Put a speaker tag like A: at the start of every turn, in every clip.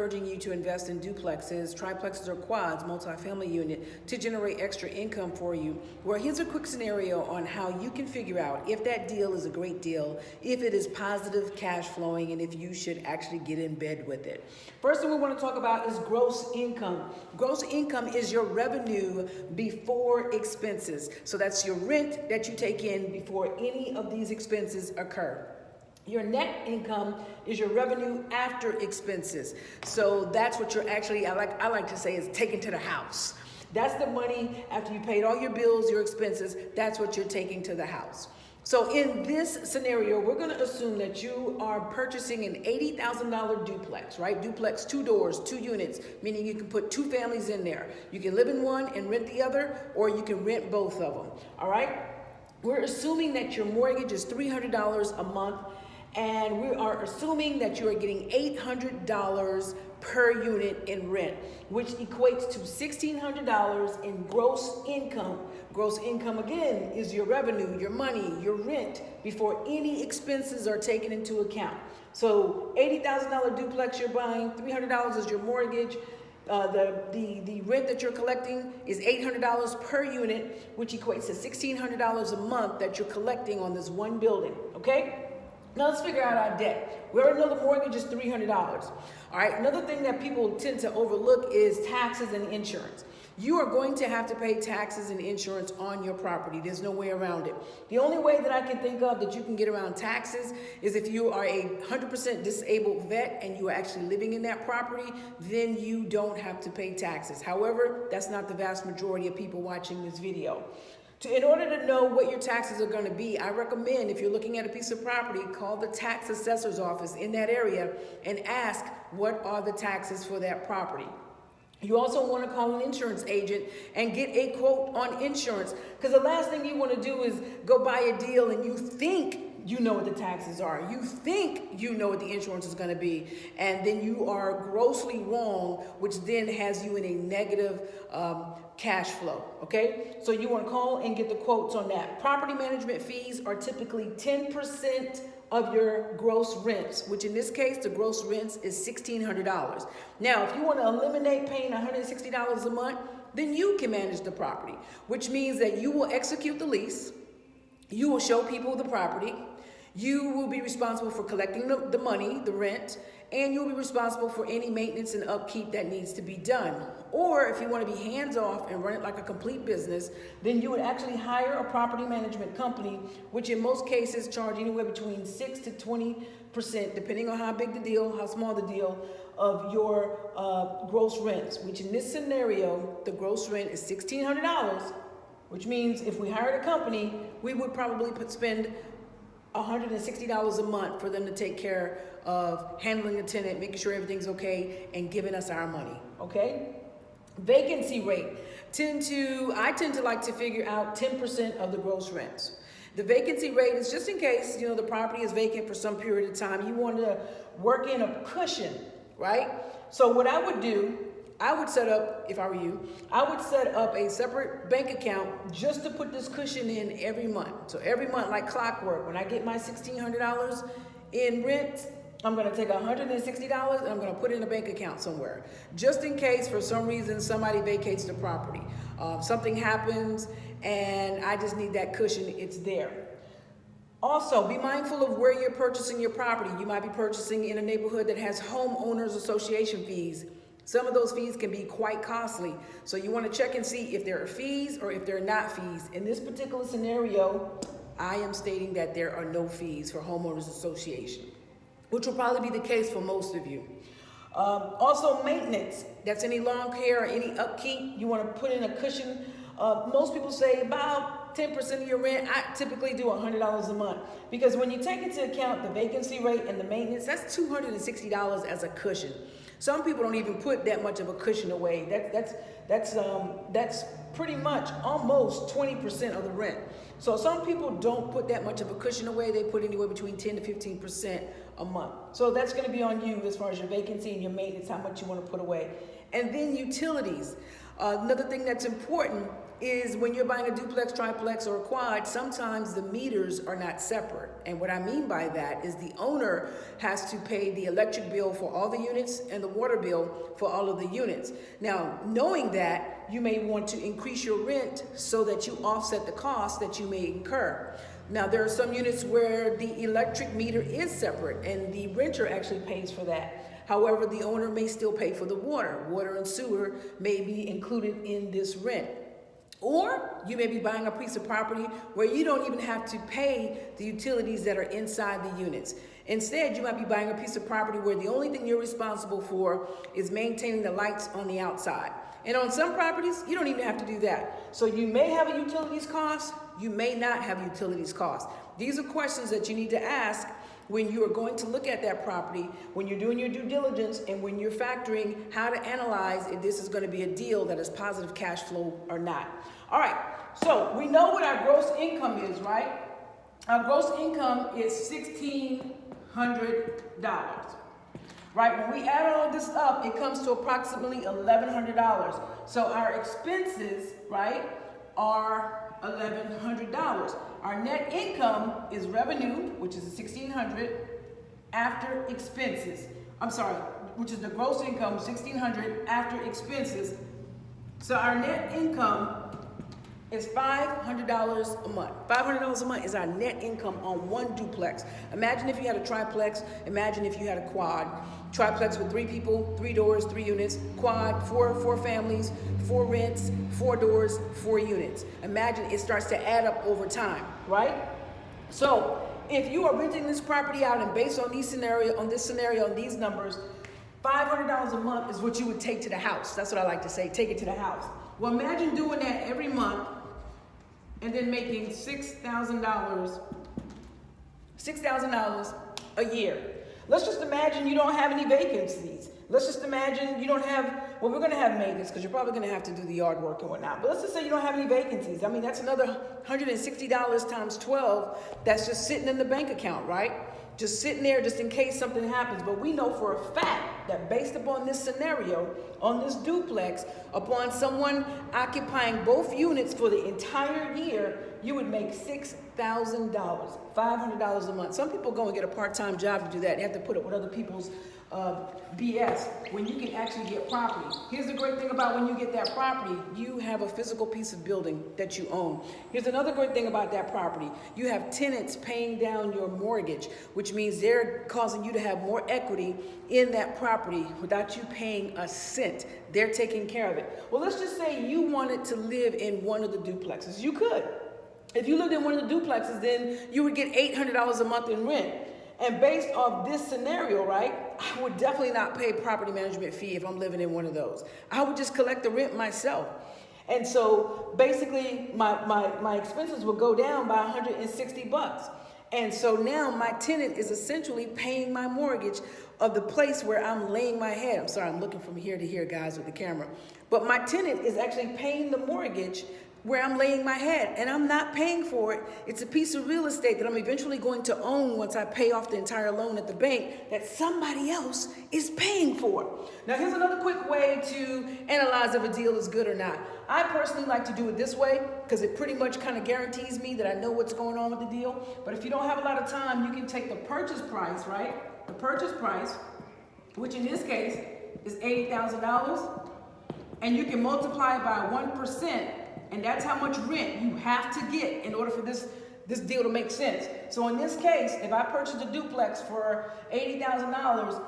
A: Urging you to invest in duplexes, triplexes, or quads, multifamily unit, to generate extra income for you. Well, here's a quick scenario on how you can figure out if that deal is a great deal, if it is positive cash flowing, and if you should actually get in bed with it. First thing we want to talk about is gross income. Gross income is your revenue before expenses. So that's your rent that you take in before any of these expenses occur. Your net income is your revenue after expenses. So that's what you're actually, I like to say, is taken to the house. That's the money after you paid all your bills, your expenses, that's what you're taking to the house. So in this scenario, we're going to assume that you are purchasing an $80,000 duplex, right? Duplex, 2 doors, 2 units, meaning you can put 2 families in there. You can live in one and rent the other, or you can rent both of them, all right? We're assuming that your mortgage is $300 a month, and we are assuming that you are getting $800 per unit in rent, which equates to $1,600 in gross income. Gross income, again, is your revenue, your money, your rent, before any expenses are taken into account. So $80,000 duplex you're buying, $300 is your mortgage, the rent that you're collecting is $800 per unit, which equates to $1,600 a month that you're collecting on this one building, okay? Now let's figure out our debt. We already know the mortgage is $300. All right, another thing that people tend to overlook is taxes and insurance. You are going to have to pay taxes and insurance on your property. There's no way around it. The only way that I can think of that you can get around taxes is if you are a 100% disabled vet and you are actually living in that property, then you don't have to pay taxes. However, that's not the vast majority of people watching this video. In order to know what your taxes are going to be, I recommend, if you're looking at a piece of property, call the tax assessor's office in that area and ask what are the taxes for that property. You also want to call an insurance agent and get a quote on insurance, because the last thing you want to do is go buy a deal and you think you know what the taxes are. You think you know what the insurance is going to be, and then you are grossly wrong, which then has you in a negative cash flow, okay? So you want to call and get the quotes on that. Property management fees are typically 10% of your gross rents, which in this case, the gross rents is $1,600. Now, if you want to eliminate paying $160 a month, then you can manage the property, which means that you will execute the lease, you will show people the property, you will be responsible for collecting the money, the rent, and you'll be responsible for any maintenance and upkeep that needs to be done. Or if you want to be hands-off and run it like a complete business, then you would actually hire a property management company, which in most cases charge anywhere between 6 to 20%, depending on how big the deal, how small the deal, of your gross rents, which in this scenario, the gross rent is $1,600, which means if we hired a company, we would probably spend $160 a month for them to take care of handling the tenant, making sure everything's okay, and giving us our money, okay? Vacancy rate. I tend to like to figure out 10% of the gross rents. The vacancy rate is just in case, the property is vacant for some period of time. You want to work in a cushion, right? So what I would do, I would set up, if I were you, I would set up a separate bank account just to put this cushion in every month. So every month, like clockwork, when I get my $1,600 in rent, I'm going to take $160 and I'm going to put it in a bank account somewhere. Just in case, for some reason, somebody vacates the property. Something happens and I just need that cushion, it's there. Also, be mindful of where you're purchasing your property. You might be purchasing in a neighborhood that has homeowners association fees. Some of those fees can be quite costly. So you want to check and see if there are fees or if there are not fees. In this particular scenario, I am stating that there are no fees for homeowners association, which will probably be the case for most of you. Also, maintenance. That's any lawn care or any upkeep. You want to put in a cushion. Most people say about 10% of your rent. I typically do $100 a month, because when you take into account the vacancy rate and the maintenance, that's $260 as a cushion. Some people don't even put that much of a cushion away. That's pretty much almost 20% of the rent. So some people don't put that much of a cushion away. They put anywhere between 10 to 15% a month. So that's going to be on you as far as your vacancy and your maintenance, how much you want to put away. And then utilities. Another thing that's important is when you're buying a duplex, triplex, or a quad, sometimes the meters are not separate. And what I mean by that is the owner has to pay the electric bill for all the units and the water bill for all of the units. Now, knowing that, you may want to increase your rent so that you offset the cost that you may incur. Now, there are some units where the electric meter is separate and the renter actually pays for that. However, the owner may still pay for the water. Water and sewer may be included in this rent. Or you may be buying a piece of property where you don't even have to pay the utilities that are inside the units. Instead, you might be buying a piece of property where the only thing you're responsible for is maintaining the lights on the outside. And on some properties, you don't even have to do that. So you may have a utilities cost, you may not have utilities cost. These are questions that you need to ask when you are going to look at that property, when you're doing your due diligence, and when you're factoring how to analyze if this is going to be a deal that is positive cash flow or not. All right, so we know what our gross income is, right? Our gross income is $1,600. Right, when we add all this up, it comes to approximately $1,100. So our expenses, right, are $1,100. Our net income is revenue, which is $1,600 after expenses. I'm sorry, which is the gross income, $1,600 after expenses. So our net income is $500 a month. $500 a month is our net income on one duplex. Imagine if you had a triplex. Imagine if you had a quad. Triplex with 3 people, 3 doors, 3 units. Quad, four families, 4 rents, 4 doors, 4 units. Imagine it starts to add up over time, right? So if you are renting this property out and based on this scenario, on these numbers, $500 a month is what you would take to the house. That's what I like to say, take it to the house. Well, imagine doing that every month and then making $6,000 a year. Let's just imagine you don't have any vacancies. Let's just imagine you don't have, well, we're going to have maintenance because you're probably going to have to do the yard work and whatnot. But let's just say you don't have any vacancies. I mean, that's another $160 times 12 that's just sitting in the bank account, right? Just sitting there just in case something happens. But we know for a fact that based upon this scenario, on this duplex, upon someone occupying both units for the entire year, you would make $6,000, $500 a month. Some people go and get a part-time job to do that. They have to put up with other people's BS when you can actually get property. Here's the great thing about when you get that property, you have a physical piece of building that you own. Here's another great thing about that property. You have tenants paying down your mortgage, which means they're causing you to have more equity in that property without you paying a cent. They're taking care of it. Well, let's just say you wanted to live in one of the duplexes. You could. If you lived in one of the duplexes, then you would get $800 a month in rent. And based off this scenario, right, I would definitely not pay property management fee if I'm living in one of those. I would just collect the rent myself. And so basically my expenses would go down by $160. And so now my tenant is essentially paying my mortgage of the place where I'm laying my head. I'm sorry, I'm looking from here to here, guys, with the camera. But my tenant is actually paying the mortgage where I'm laying my head, and I'm not paying for it. It's a piece of real estate that I'm eventually going to own once I pay off the entire loan at the bank that somebody else is paying for. Now, here's another quick way to analyze if a deal is good or not. I personally like to do it this way because it pretty much kind of guarantees me that I know what's going on with the deal. But if you don't have a lot of time, you can take the purchase price, right? The purchase price, which in this case is $80,000, and you can multiply it by 1%. And that's how much rent you have to get in order for this deal to make sense. So in this case, if I purchased a duplex for $80,000,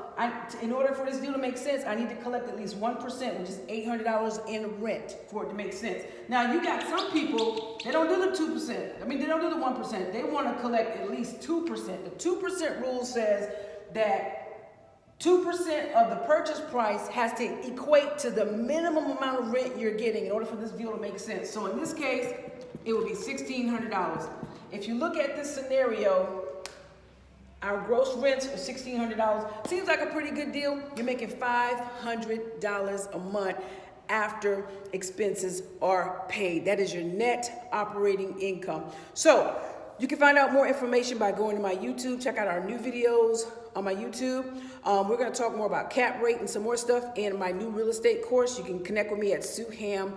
A: in order for this deal to make sense, I need to collect at least 1%, which is $800 in rent for it to make sense. Now, you got some people, they don't do the 2%. I mean, they don't do the 1%. They want to collect at least 2%. The 2% rule says that 2% of the purchase price has to equate to the minimum amount of rent you're getting in order for this deal to make sense. So in this case, it would be $1,600. If you look at this scenario, our gross rents are $1,600. Seems like a pretty good deal. You're making $500 a month after expenses are paid. That is your net operating income. So you can find out more information by going to my YouTube. Check out our new videos on my YouTube. We're going to talk more about cap rate and some more stuff in my new real estate course. You can connect with me at sueham.com.